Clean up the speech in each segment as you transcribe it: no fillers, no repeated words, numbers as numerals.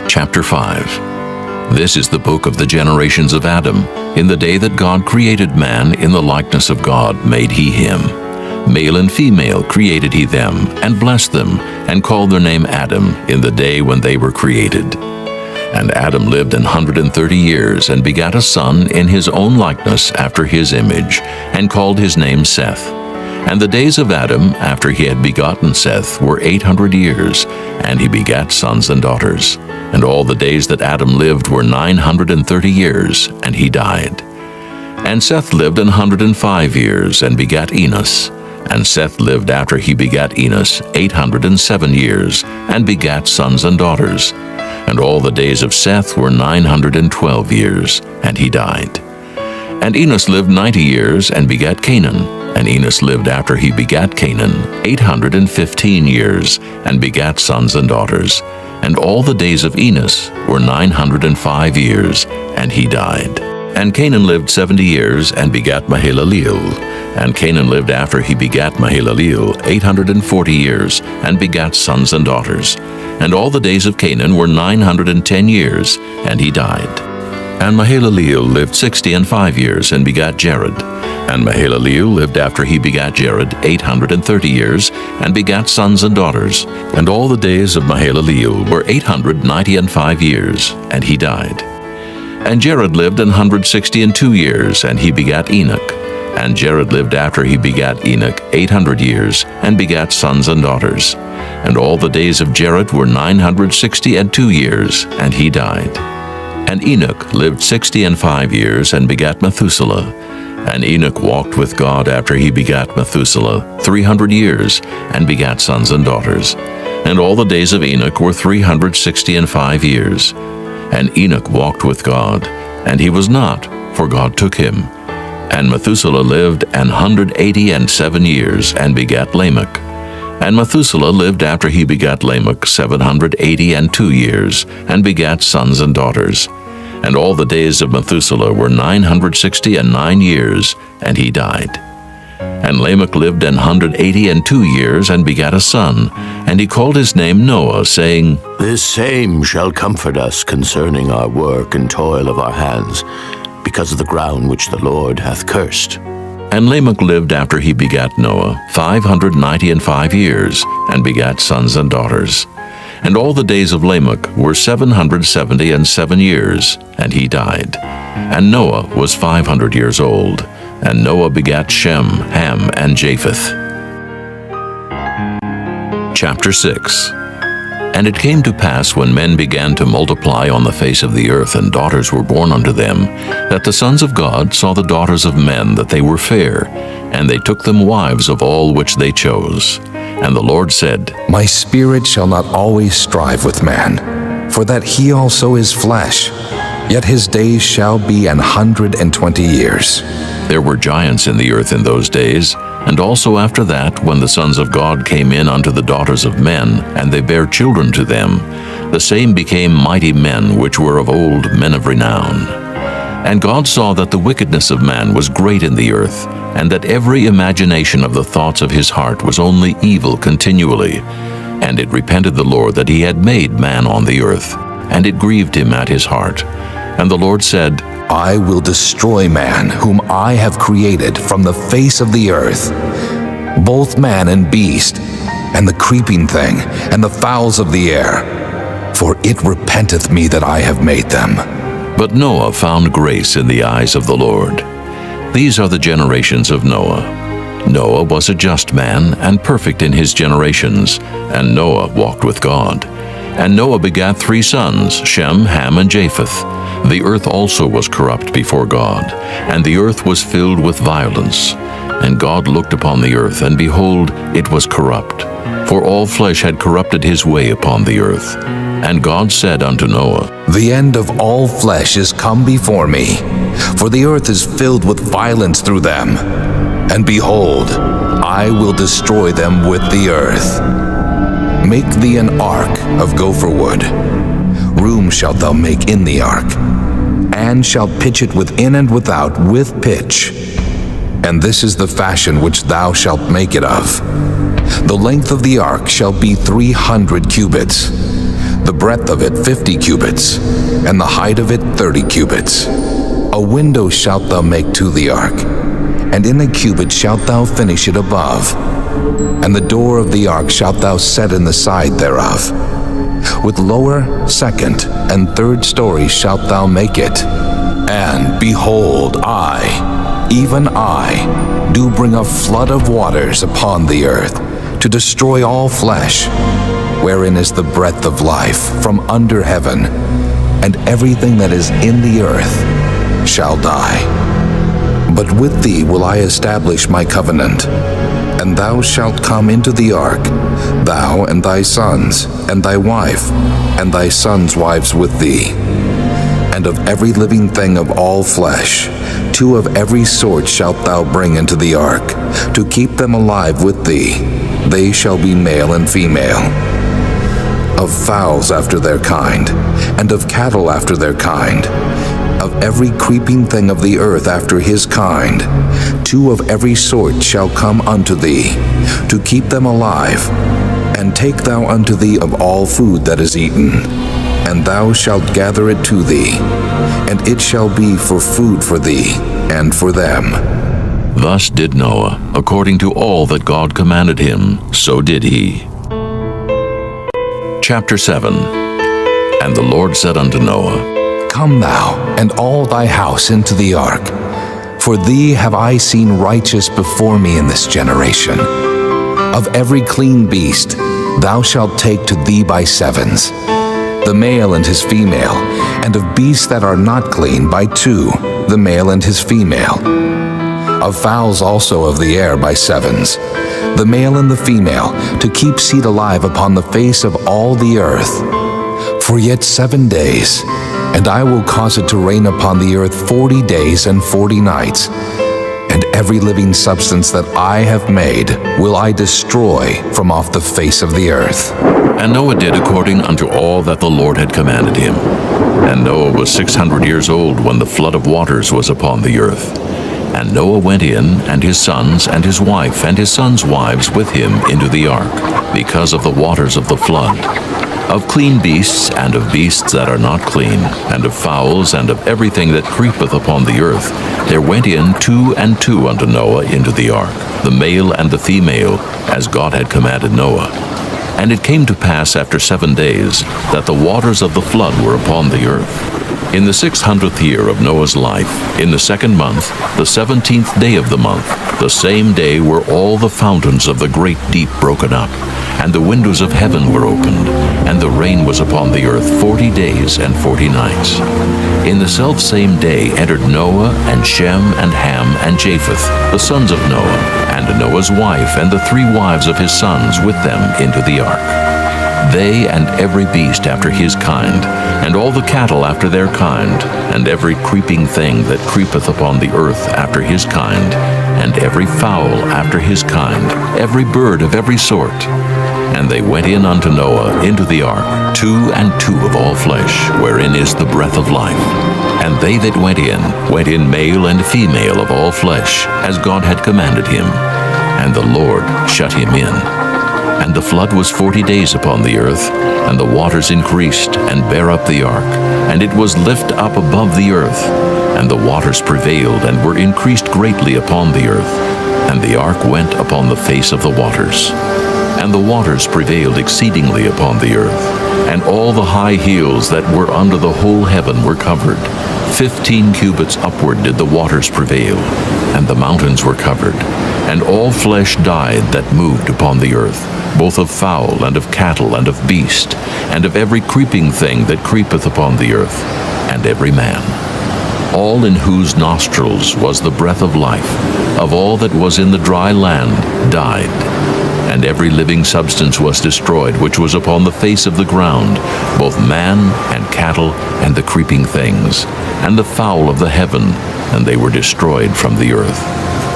Chapter 5. This is the book of the generations of Adam. In the day that God created man, in the likeness of God made he him. Male and female created he them, and blessed them, and called their name Adam in the day when they were created. And Adam lived 130 years, and begat a son in his own likeness after his image, and called his name Seth. And the days of Adam, after he had begotten Seth, were 800 years, and he begat sons and daughters. And all the days that Adam lived were 930 years, and he died. And Seth lived 105 years, and begat Enos. And Seth lived after he begat Enos 807 years, and begat sons and daughters. And all the days of Seth were 912 years, and he died. And Enos lived 90 years, and begat Canaan. And Enos lived after he begat Canaan 815 years, and begat sons and daughters. And all the days of Enos were 905 years, and he died. And Canaan lived 70 years, and begat Mahalaleel. And Canaan lived after he begat Mahalaleel 840 years, and begat sons and daughters. And all the days of Canaan were 910 years, and he died. And Mahalaleel lived 65 years, and begat Jared. And Mahalaleel lived after he begat Jared 830 years, and begat sons and daughters. And all the days of Mahalaleel were 895 years, and he died. And Jared lived 162 years, and he begat Enoch. And Jared lived after he begat Enoch 800 years, and begat sons and daughters. And all the days of Jared were 962 years, and he died. And Enoch lived 65 years, and begat Methuselah. And Enoch walked with God after he begat Methuselah 300 years, and begat sons and daughters. And all the days of Enoch were 365 years. And Enoch walked with God, and he was not, for God took him. And Methuselah lived 187 years, and begat Lamech. And Methuselah lived after he begat Lamech 782 years, and begat sons and daughters. And all the days of Methuselah were 969 years, and he died. And Lamech lived 182 years, and begat a son, and he called his name Noah, saying, This same shall comfort us concerning our work and toil of our hands, because of the ground which the Lord hath cursed. And Lamech lived after he begat Noah 595 years, and begat sons and daughters. And all the days of Lamech were 777 years, and he died. And Noah was 500 years old. And Noah begat Shem, Ham, and Japheth. Chapter 6. And it came to pass, when men began to multiply on the face of the earth, and daughters were born unto them, that the sons of God saw the daughters of men, that they were fair, and they took them wives of all which they chose. And the Lord said, My spirit shall not always strive with man, for that he also is flesh, yet his days shall be 120 years. There were giants in the earth in those days, and also after that, when the sons of God came in unto the daughters of men, and they bare children to them, the same became mighty men, which were of old, men of renown. And God saw that the wickedness of man was great in the earth, and that every imagination of the thoughts of his heart was only evil continually. And it repented the Lord that he had made man on the earth, and it grieved him at his heart. And the Lord said, I will destroy man, whom I have created from the face of the earth, both man and beast, and the creeping thing, and the fowls of the air, for it repenteth me that I have made them. But Noah found grace in the eyes of the Lord. These are the generations of Noah. Noah was a just man, and perfect in his generations, and Noah walked with God. And Noah begat 3 sons, Shem, Ham, and Japheth. The earth also was corrupt before God, and the earth was filled with violence. And God looked upon the earth, and behold, it was corrupt, for all flesh had corrupted his way upon the earth. And God said unto Noah, The end of all flesh is come before me, for the earth is filled with violence through them. And behold, I will destroy them with the earth. Make thee an ark of gopher wood. Room shalt thou make in the ark, and shalt pitch it within and without with pitch. And this is the fashion which thou shalt make it of. The length of the ark shall be 300 cubits. the breadth of it 50 cubits, and the height of it 30 cubits. A window shalt thou make to the ark, and in a cubit shalt thou finish it above. And the door of the ark shalt thou set in the side thereof. With lower, second, and third stories shalt thou make it. And behold, I, even I, do bring a flood of waters upon the earth, to destroy all flesh, wherein is the breath of life from under heaven, and everything that is in the earth shall die. But with thee will I establish my covenant, and thou shalt come into the ark, thou and thy sons, and thy wife, and thy sons' wives with thee. And of every living thing of all flesh, 2 of every sort shalt thou bring into the ark, to keep them alive with thee. They shall be male and female. Of fowls after their kind, and of cattle after their kind, of every creeping thing of the earth after his kind, 2 of every sort shall come unto thee, to keep them alive. And take thou unto thee of all food that is eaten, and thou shalt gather it to thee, and it shall be for food for thee and for them. Thus did Noah, according to all that God commanded him, so did he. Chapter 7. And the Lord said unto Noah, Come thou, and all thy house into the ark, for thee have I seen righteous before me in this generation. Of every clean beast thou shalt take to thee by sevens, the male and his female, and of beasts that are not clean by 2, the male and his female. Of fowls also of the air by sevens, the male and the female, to keep seed alive upon the face of all the earth. For yet 7 days, and I will cause it to rain upon the earth 40 days and 40 nights, and every living substance that I have made will I destroy from off the face of the earth. And Noah did according unto all that the Lord had commanded him. And Noah was 600 years old when the flood of waters was upon the earth. And Noah went in, and his sons, and his wife, and his sons' wives with him into the ark, because of the waters of the flood. Of clean beasts, and of beasts that are not clean, and of fowls, and of everything that creepeth upon the earth, there went in 2 and 2 unto Noah into the ark, the male and the female, as God had commanded Noah. And it came to pass after 7 days, that the waters of the flood were upon the earth. In the 600th year of Noah's life, in the 2nd month, the 17th day of the month, the same day were all the fountains of the great deep broken up, and the windows of heaven were opened, and the rain was upon the earth 40 days and 40 nights. In the selfsame day entered Noah, and Shem, and Ham, and Japheth, the sons of Noah, and Noah's wife, and the 3 wives of his sons with them into the ark. They and every beast after his kind, and all the cattle after their kind, and every creeping thing that creepeth upon the earth after his kind, and every fowl after his kind, every bird of every sort. And they went in unto Noah into the ark, 2 and 2 of all flesh, wherein is the breath of life. And they that went in male and female of all flesh, as God had commanded him. And the Lord shut him in. And the flood was 40 days upon the earth, and the waters increased, and bare up the ark, and it was lift up above the earth, and the waters prevailed, and were increased greatly upon the earth, and the ark went upon the face of the waters. And the waters prevailed exceedingly upon the earth, and all the high hills that were under the whole heaven were covered. 15 cubits upward did the waters prevail, and the mountains were covered, and all flesh died that moved upon the earth, both of fowl, and of cattle, and of beast, and of every creeping thing that creepeth upon the earth, and every man. All in whose nostrils was the breath of life, of all that was in the dry land, died. And every living substance was destroyed, which was upon the face of the ground, both man and cattle, and the creeping things, and the fowl of the heaven, and they were destroyed from the earth.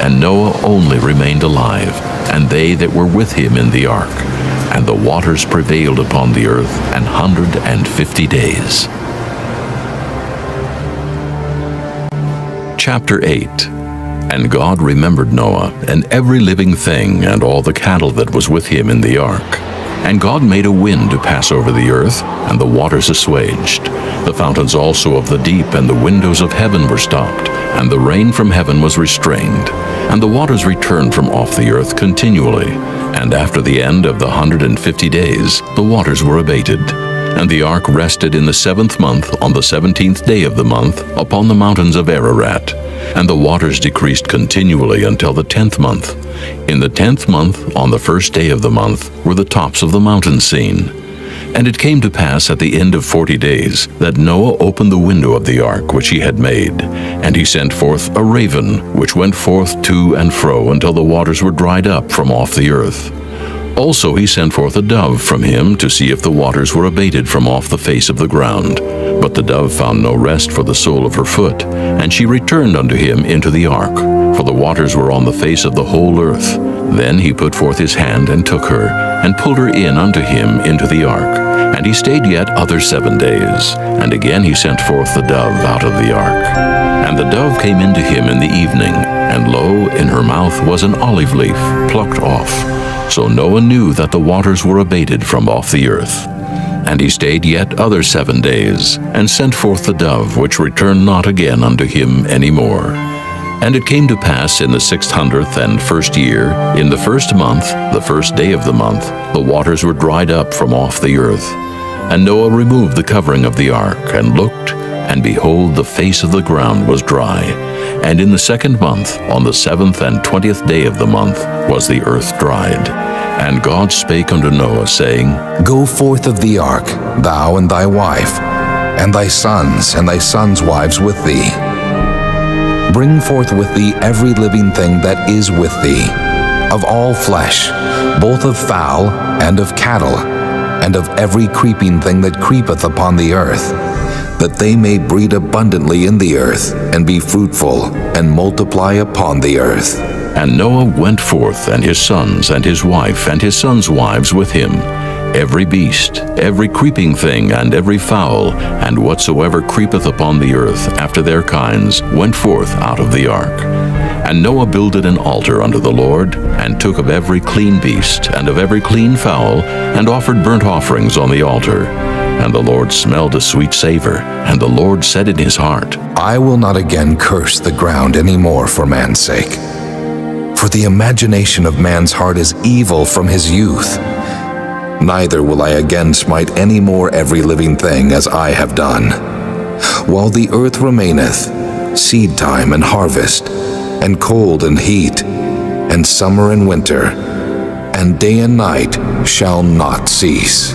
And Noah only remained alive, and they that were with him in the ark. And the waters prevailed upon the earth 150 days. Chapter 8. And God remembered Noah, and every living thing, and all the cattle that was with him in the ark. And God made a wind to pass over the earth, and the waters assuaged. The fountains also of the deep and the windows of heaven were stopped, and the rain from heaven was restrained. And the waters returned from off the earth continually. And after the end of the 150 days, the waters were abated. And the ark rested in the 7th month on the 17th day of the month upon the mountains of Ararat. And the waters decreased continually until the 10th month. In the 10th month, on the 1st day of the month, were the tops of the mountains seen. And it came to pass at the end of 40 days that Noah opened the window of the ark which he had made, and he sent forth a raven, which went forth to and fro until the waters were dried up from off the earth. Also he sent forth a dove from him to see if the waters were abated from off the face of the ground. But the dove found no rest for the sole of her foot, and she returned unto him into the ark, for the waters were on the face of the whole earth. Then he put forth his hand and took her, and pulled her in unto him into the ark. And he stayed yet other 7 days. And again he sent forth the dove out of the ark. And the dove came into him in the evening, and lo, in her mouth was an olive leaf plucked off. So Noah knew that the waters were abated from off the earth. And he stayed yet other 7 days, and sent forth the dove, which returned not again unto him any more. And it came to pass in the 601st year, in the 1st month, the 1st day of the month, the waters were dried up from off the earth. And Noah removed the covering of the ark, and looked, and behold, the face of the ground was dry. And in the 2nd month, on the 7th and 20th day of the month, was the earth dried. And God spake unto Noah, saying, Go forth of the ark, thou and thy wife, and thy sons wives with thee. Bring forth with thee every living thing that is with thee, of all flesh, both of fowl and of cattle, and of every creeping thing that creepeth upon the earth, that they may breed abundantly in the earth, and be fruitful, and multiply upon the earth. And Noah went forth, and his sons, and his wife, and his sons' wives with him. Every beast, every creeping thing, and every fowl, and whatsoever creepeth upon the earth after their kinds, went forth out of the ark. And Noah builded an altar unto the Lord, and took of every clean beast, and of every clean fowl, and offered burnt offerings on the altar. And the Lord smelled a sweet savor, and the Lord said in his heart, I will not again curse the ground any more for man's sake. For the imagination of man's heart is evil from his youth. Neither will I again smite any more every living thing as I have done. While the earth remaineth, seed time and harvest, and cold and heat, and summer and winter, and day and night shall not cease.